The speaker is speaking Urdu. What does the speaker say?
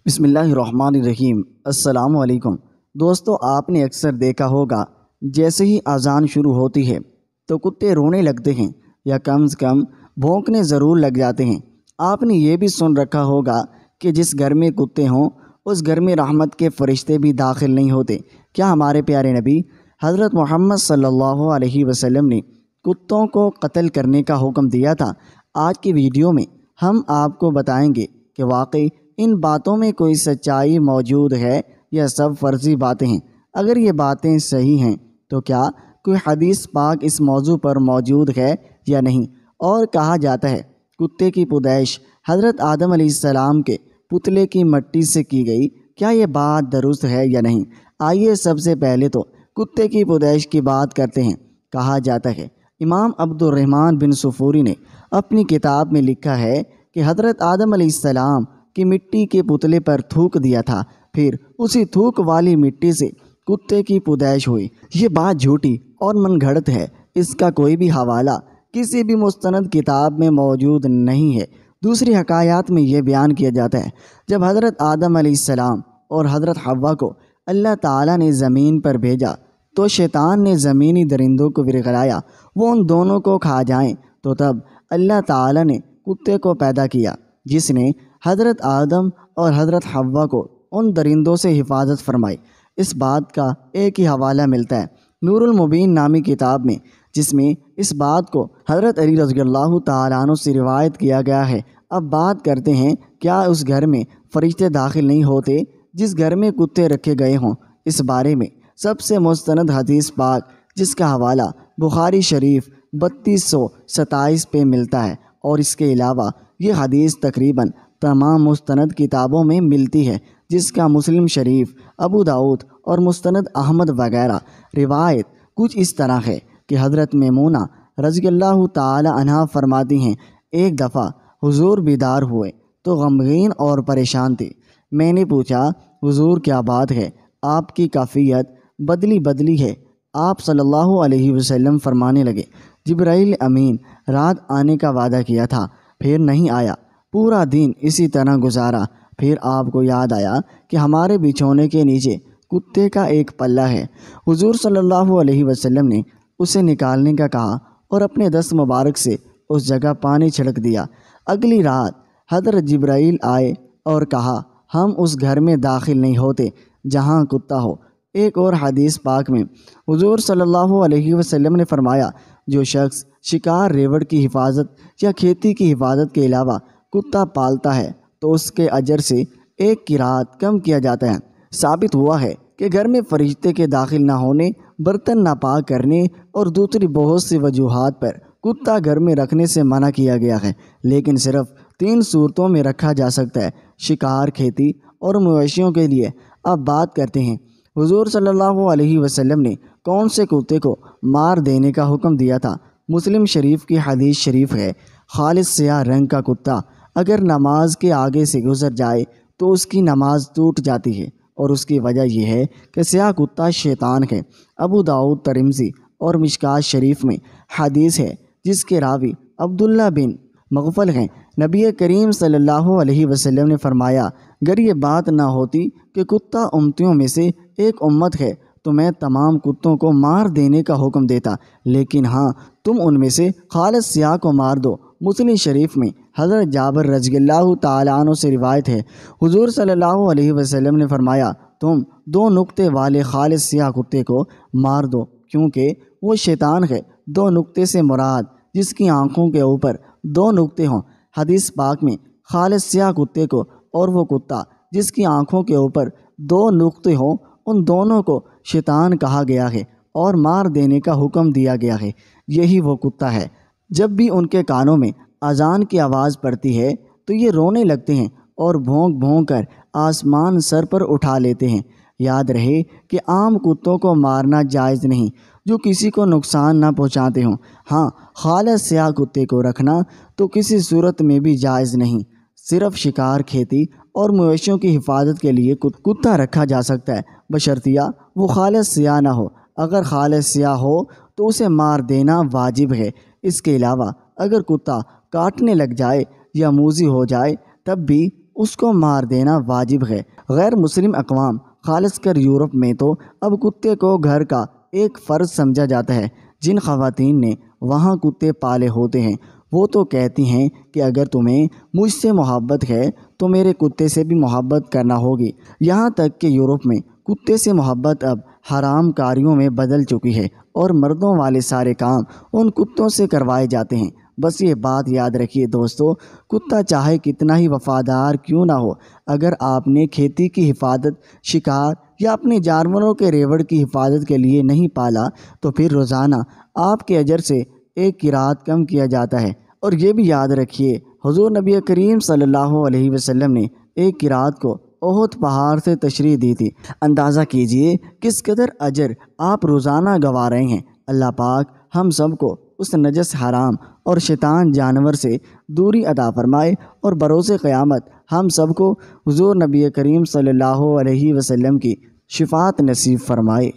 بسم اللہ الرحمن الرحیم۔ السلام علیکم دوستو، آپ نے اکثر دیکھا ہوگا جیسے ہی اذان شروع ہوتی ہے تو کتے رونے لگتے ہیں یا کم سے کم بھونکنے ضرور لگ جاتے ہیں۔ آپ نے یہ بھی سن رکھا ہوگا کہ جس گھر میں کتے ہوں اس گھر میں رحمت کے فرشتے بھی داخل نہیں ہوتے۔ کیا ہمارے پیارے نبی حضرت محمد صلی اللہ علیہ وسلم نے کتوں کو قتل کرنے کا حکم دیا تھا؟ آج کی ویڈیو میں ہم آپ کو بتائیں گے کہ واقعی ان باتوں میں کوئی سچائی موجود ہے یا سب فرضی باتیں ہیں۔ اگر یہ باتیں صحیح ہیں تو کیا کوئی حدیث پاک اس موضوع پر موجود ہے یا نہیں؟ اور کہا جاتا ہے کتے کی پیدائش حضرت آدم علیہ السلام کے پتلے کی مٹی سے کی گئی۔ کیا یہ بات درست ہے یا نہیں؟ آئیے سب سے پہلے تو کتے کی پیدائش کی بات کرتے ہیں۔ کہا جاتا ہے امام عبد الرحمن بن صفوری نے اپنی کتاب میں لکھا ہے کہ حضرت آدم علیہ السلام کی مٹی کے پتلے پر تھوک دیا تھا، پھر اسی تھوک والی مٹی سے کتے کی پیدائش ہوئی۔ یہ بات جھوٹی اور من گھڑت ہے، اس کا کوئی بھی حوالہ کسی بھی مستند کتاب میں موجود نہیں ہے۔ دوسری حکایات میں یہ بیان کیا جاتا ہے جب حضرت آدم علیہ السلام اور حضرت حوا کو اللہ تعالیٰ نے زمین پر بھیجا تو شیطان نے زمینی درندوں کو ورغلایا وہ ان دونوں کو کھا جائیں، تو تب اللہ تعالیٰ نے کتے کو پیدا کیا جس نے حضرت آدم اور حضرت حوا کو ان درندوں سے حفاظت فرمائی۔ اس بات کا ایک ہی حوالہ ملتا ہے نور المبین نامی کتاب میں، جس میں اس بات کو حضرت علی رضی اللہ تعالیٰ عنہ سے روایت کیا گیا ہے۔ اب بات کرتے ہیں کیا اس گھر میں فرشتے داخل نہیں ہوتے جس گھر میں کتے رکھے گئے ہوں؟ اس بارے میں سب سے مستند حدیث پاک جس کا حوالہ بخاری شریف 3227 پہ ملتا ہے، اور اس کے علاوہ یہ حدیث تقریباً تمام مستند کتابوں میں ملتی ہے، جس کا مسلم شریف، ابو داؤد اور مستند احمد وغیرہ۔ روایت کچھ اس طرح ہے کہ حضرت میمونہ رضی اللہ تعالی عنہا فرماتی ہیں ایک دفعہ حضور بیدار ہوئے تو غمگین اور پریشان تھے۔ میں نے پوچھا حضور کیا بات ہے؟ آپ کی کیفیت بدلی ہے۔ آپ صلی اللہ علیہ وسلم فرمانے لگے جبرائیل امین رات آنے کا وعدہ کیا تھا، پھر نہیں آیا، پورا دن اسی طرح گزارا، پھر آپ کو یاد آیا کہ ہمارے بچھونے کے نیچے کتے کا ایک پلہ ہے۔ حضور صلی اللہ علیہ وسلم نے اسے نکالنے کا کہا اور اپنے دست مبارک سے اس جگہ پانی چھڑک دیا۔ اگلی رات حضرت جبرائیل آئے اور کہا ہم اس گھر میں داخل نہیں ہوتے جہاں کتا ہو۔ ایک اور حدیث پاک میں حضور صلی اللہ علیہ وسلم نے فرمایا جو شخص شکار ریوڑ کی حفاظت یا کھیتی کی حفاظت کے علاوہ کتا پالتا ہے تو اس کے اجر سے ایک قرات کم کیا جاتا ہے۔ ثابت ہوا ہے کہ گھر میں فرشتے کے داخل نہ ہونے، برتن ناپاک کرنے اور دوسری بہت سی وجوہات پر کتا گھر میں رکھنے سے منع کیا گیا ہے، لیکن صرف 3 صورتوں میں رکھا جا سکتا ہے: شکار، کھیتی اور مویشیوں کے لیے۔ اب بات کرتے ہیں حضور صلی اللہ علیہ وسلم نے کون سے کتے کو مار دینے کا حکم دیا تھا؟ مسلم شریف کی حدیث شریف ہے خالص سیاہ رنگ کا کتا اگر نماز کے آگے سے گزر جائے تو اس کی نماز ٹوٹ جاتی ہے، اور اس کی وجہ یہ ہے کہ سیاہ کتا شیطان ہے۔ ابو داؤد، ترمذی اور مشکوٰۃ شریف میں حدیث ہے جس کے راوی عبداللہ بن مغفل ہیں۔ نبی کریم صلی اللہ علیہ وسلم نے فرمایا اگر یہ بات نہ ہوتی کہ کتا امتیوں میں سے ایک امت ہے تو میں تمام کتوں کو مار دینے کا حکم دیتا، لیکن ہاں تم ان میں سے خالص سیاہ کو مار دو۔ مسلم شریف میں حضرت جابر رضی اللہ تعالیٰ عنہ سے روایت ہے حضور صلی اللہ علیہ وسلم نے فرمایا تم 2 نقطے والے خالص سیاہ کتے کو مار دو کیونکہ وہ شیطان ہے۔ 2 نقطے سے مراد جس کی آنکھوں کے اوپر 2 نقطے ہوں۔ حدیث پاک میں خالص سیاہ کتے کو اور وہ کتا جس کی آنکھوں کے اوپر 2 نقطے ہوں ان دونوں کو شیطان کہا گیا ہے اور مار دینے کا حکم دیا گیا ہے۔ یہی وہ کتا ہے جب بھی ان کے کانوں میں اذان کی آواز پڑتی ہے تو یہ رونے لگتے ہیں اور بھونک بھونک کر آسمان سر پر اٹھا لیتے ہیں۔ یاد رہے کہ عام کتوں کو مارنا جائز نہیں جو کسی کو نقصان نہ پہنچاتے ہوں۔ ہاں خالص سیاہ کتے کو رکھنا تو کسی صورت میں بھی جائز نہیں، صرف شکار، کھیتی اور مویشیوں کی حفاظت کے لیے کتا رکھا جا سکتا ہے بشرطیہ وہ خالص سیاہ نہ ہو۔ اگر خالص سیاہ ہو تو اسے مار دینا واجب ہے۔ اس کے علاوہ اگر کتا کاٹنے لگ جائے یا موذی ہو جائے تب بھی اس کو مار دینا واجب ہے۔ غیر مسلم اقوام خالص کر یورپ میں تو اب کتے کو گھر کا ایک فرض سمجھا جاتا ہے۔ جن خواتین نے وہاں کتے پالے ہوتے ہیں وہ تو کہتی ہیں کہ اگر تمہیں مجھ سے محبت ہے تو میرے کتے سے بھی محبت کرنا ہوگی۔ یہاں تک کہ یورپ میں کتے سے محبت اب حرام کاریوں میں بدل چکی ہے اور مردوں والے سارے کام ان کتوں سے کروائے جاتے ہیں۔ بس یہ بات یاد رکھیے دوستو، کتا چاہے کتنا ہی وفادار کیوں نہ ہو، اگر آپ نے کھیتی کی حفاظت، شکار یا اپنے جانوروں کے ریوڑ کی حفاظت کے لیے نہیں پالا تو پھر روزانہ آپ کے اجر سے ایک قرات کم کیا جاتا ہے۔ اور یہ بھی یاد رکھیے، حضور نبی کریم صلی اللہ علیہ وسلم نے ایک قرات کو احد پہاڑ سے تشریح دی تھی۔ اندازہ کیجئے کس قدر اجر آپ روزانہ گنوا رہے ہیں۔ اللہ پاک ہم سب کو اس نجس، حرام اور شیطان جانور سے دوری عطا فرمائے اور بروز قیامت ہم سب کو حضور نبی کریم صلی اللہ علیہ وسلم کی شفاعت نصیب فرمائے۔